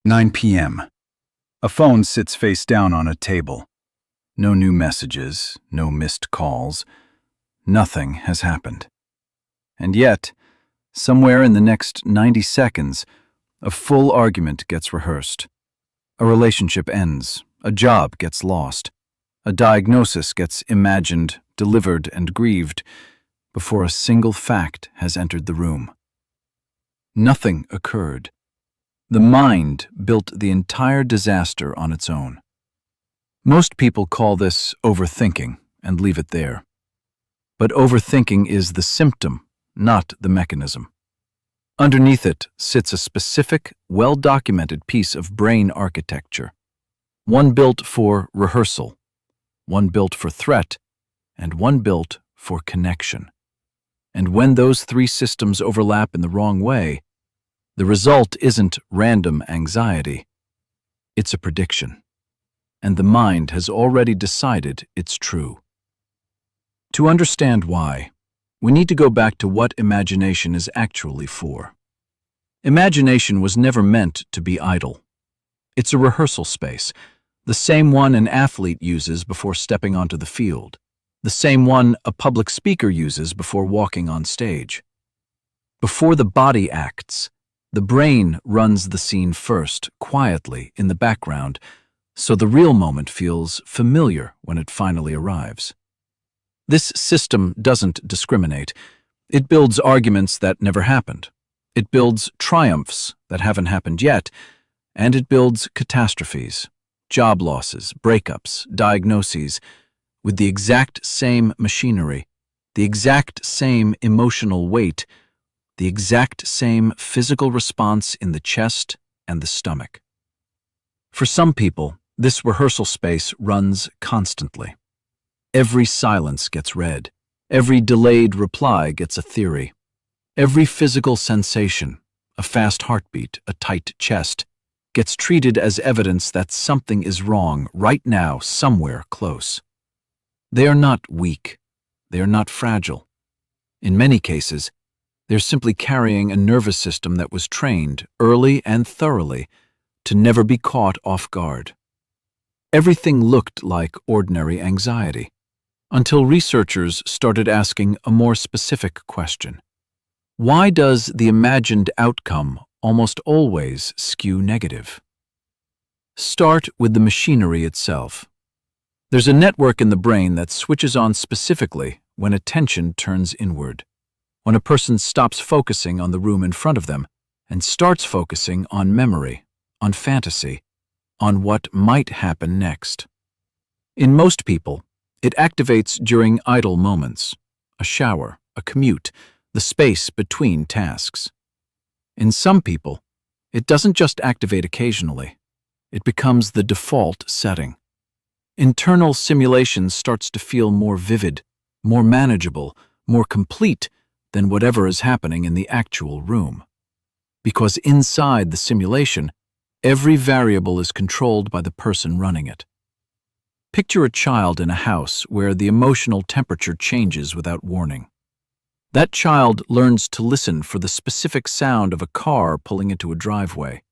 9 p.m. A phone sits face down on a table. No new messages, no missed calls. Nothing has happened. And yet, somewhere in the next 90 seconds, a full argument gets rehearsed. A relationship ends. A job gets lost. A diagnosis gets imagined, delivered, and grieved before a single fact has entered the room. Nothing occurred. The mind built the entire disaster on its own. Most people call this overthinking and leave it there. But overthinking is the symptom, not the mechanism. Underneath it sits a specific, well-documented piece of brain architecture. One built for rehearsal, one built for threat, and one built for connection. And when those three systems overlap in the wrong way, the result isn't random anxiety. It's a prediction. And the mind has already decided it's true. To understand why, we need to go back to what imagination is actually for. Imagination was never meant to be idle. It's a rehearsal space, the same one an athlete uses before stepping onto the field, the same one a public speaker uses before walking on stage. Before the body acts, the brain runs the scene first, quietly, in the background, so the real moment feels familiar when it finally arrives. This system doesn't discriminate. It builds arguments that never happened. It builds triumphs that haven't happened yet, and it builds catastrophes, job losses, breakups, diagnoses, with the exact same machinery, the exact same emotional weight, the exact same physical response in the chest and the stomach. For some people, this rehearsal space runs constantly. Every silence gets read. Every delayed reply gets a theory. Every physical sensation, a fast heartbeat, a tight chest, gets treated as evidence that something is wrong right now, somewhere close. They are not weak. They are not fragile. In many cases, they're simply carrying a nervous system that was trained, early and thoroughly, to never be caught off guard. Everything looked like ordinary anxiety, until researchers started asking a more specific question. Why does the imagined outcome almost always skew negative? Start with the machinery itself. There's a network in the brain that switches on specifically when attention turns inward. When a person stops focusing on the room in front of them and starts focusing on memory, on fantasy, on what might happen next. In most people, it activates during idle moments, a shower, a commute, the space between tasks. In some people, it doesn't just activate occasionally. It becomes the default setting. Internal simulation starts to feel more vivid, more manageable, more complete than whatever is happening in the actual room. Because inside the simulation, every variable is controlled by the person running it. Picture a child in a house where the emotional temperature changes without warning. That child learns to listen for the specific sound of a car pulling into a driveway,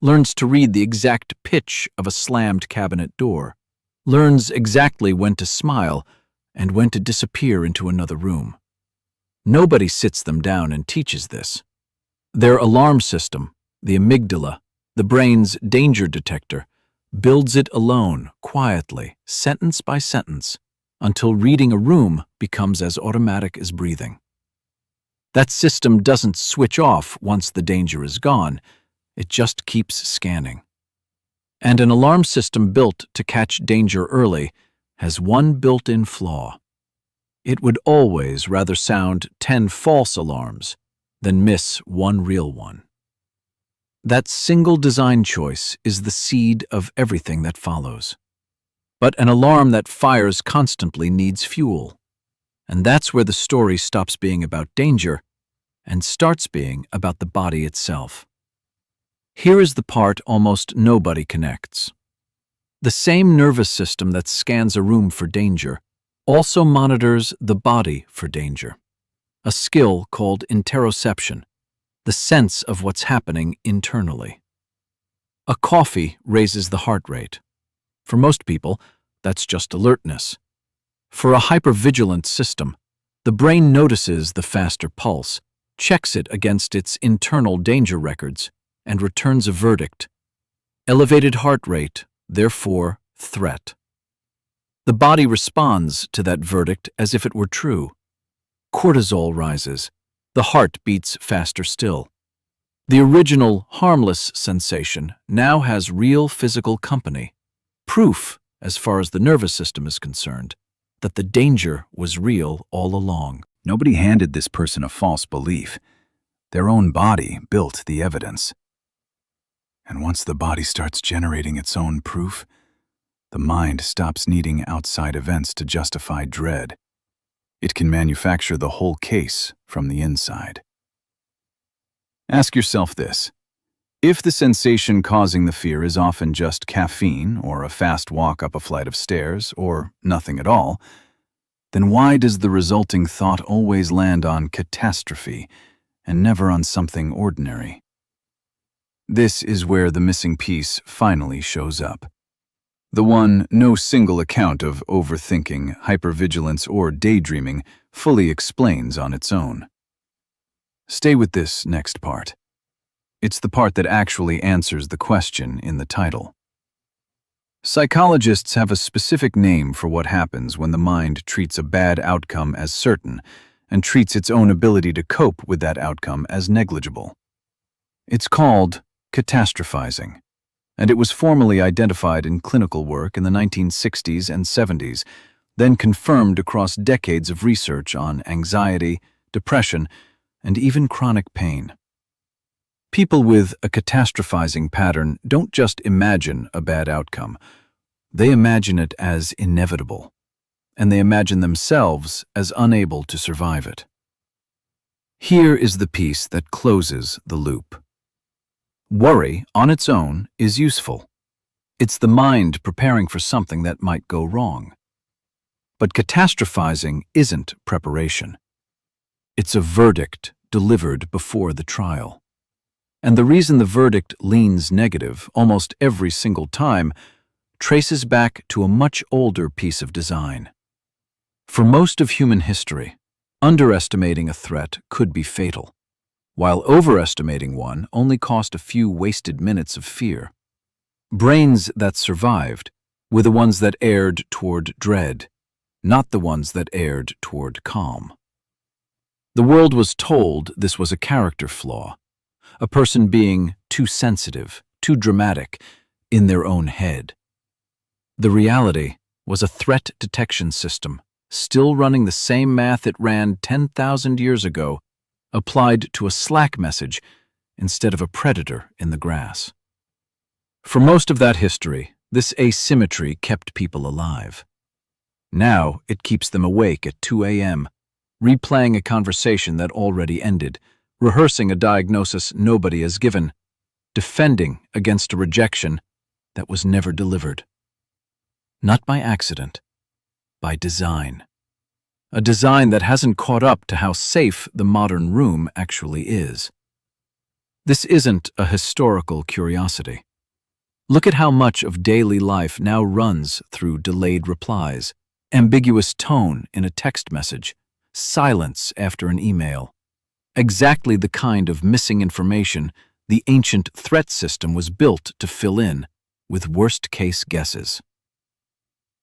learns to read the exact pitch of a slammed cabinet door, learns exactly when to smile and when to disappear into another room. Nobody sits them down and teaches this. Their alarm system, the amygdala, the brain's danger detector, builds it alone, quietly, sentence by sentence, until reading a room becomes as automatic as breathing. That system doesn't switch off once the danger is gone, it just keeps scanning. And an alarm system built to catch danger early has one built-in flaw. It would always rather sound 10 false alarms than miss one real one. That single design choice is the seed of everything that follows. But an alarm that fires constantly needs fuel. And that's where the story stops being about danger and starts being about the body itself. Here is the part almost nobody connects. The same nervous system that scans a room for danger also monitors the body for danger, a skill called interoception, the sense of what's happening internally. A coffee raises the heart rate. For most people, that's just alertness. For a hypervigilant system, the brain notices the faster pulse, checks it against its internal danger records, and returns a verdict. Elevated heart rate, therefore, threat. The body responds to that verdict as if it were true. Cortisol rises. The heart beats faster still. The original harmless sensation now has real physical company. Proof, as far as the nervous system is concerned, that the danger was real all along. Nobody handed this person a false belief. Their own body built the evidence. And once the body starts generating its own proof, the mind stops needing outside events to justify dread. It can manufacture the whole case from the inside. Ask yourself this. If the sensation causing the fear is often just caffeine or a fast walk up a flight of stairs or nothing at all, then why does the resulting thought always land on catastrophe and never on something ordinary? This is where the missing piece finally shows up. The one no single account of overthinking, hypervigilance, or daydreaming fully explains on its own. Stay with this next part. It's the part that actually answers the question in the title. Psychologists have a specific name for what happens when the mind treats a bad outcome as certain and treats its own ability to cope with that outcome as negligible. It's called catastrophizing, and it was formally identified in clinical work in the 1960s and 70s, then confirmed across decades of research on anxiety, depression, and even chronic pain. People with a catastrophizing pattern don't just imagine a bad outcome. They imagine it as inevitable, and they imagine themselves as unable to survive it. Here is the piece that closes the loop. Worry, on its own, is useful. It's the mind preparing for something that might go wrong. But catastrophizing isn't preparation. It's a verdict delivered before the trial. And the reason the verdict leans negative almost every single time traces back to a much older piece of design. For most of human history, underestimating a threat could be fatal, while overestimating one only cost a few wasted minutes of fear. Brains that survived were the ones that erred toward dread, not the ones that erred toward calm. The world was told this was a character flaw, a person being too sensitive, too dramatic, in their own head. The reality was a threat detection system, still running the same math it ran 10,000 years ago, applied to a Slack message instead of a predator in the grass. For most of that history, this asymmetry kept people alive. Now it keeps them awake at 2 a.m., replaying a conversation that already ended, rehearsing a diagnosis nobody has given, defending against a rejection that was never delivered. Not by accident, by design. A design that hasn't caught up to how safe the modern room actually is. This isn't a historical curiosity. Look at how much of daily life now runs through delayed replies, ambiguous tone in a text message, silence after an email. Exactly the kind of missing information the ancient threat system was built to fill in with worst-case guesses.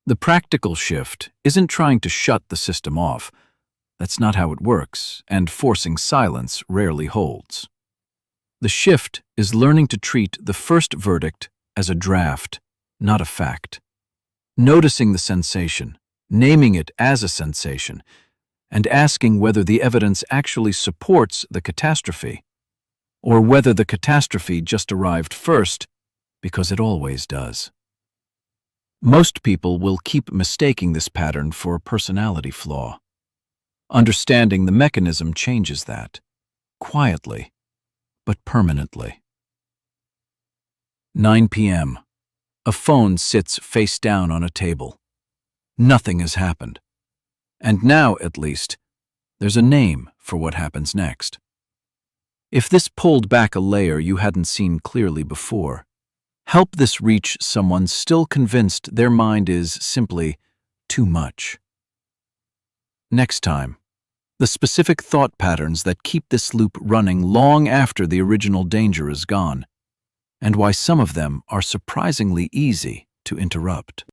The practical shift isn't trying to shut the system off. That's not how it works, and forcing silence rarely holds. The shift is learning to treat the first verdict as a draft, not a fact. Noticing the sensation, naming it as a sensation, and asking whether the evidence actually supports the catastrophe, or whether the catastrophe just arrived first, because it always does. Most people will keep mistaking this pattern for a personality flaw. Understanding the mechanism changes that, quietly, but permanently. 9 p.m. A phone sits face down on a table. Nothing has happened. And now, at least, there's a name for what happens next. If this pulled back a layer you hadn't seen clearly before, Help this reach someone still convinced their mind is simply too much. Next time, the specific thought patterns that keep this loop running long after the original danger is gone, and why some of them are surprisingly easy to interrupt.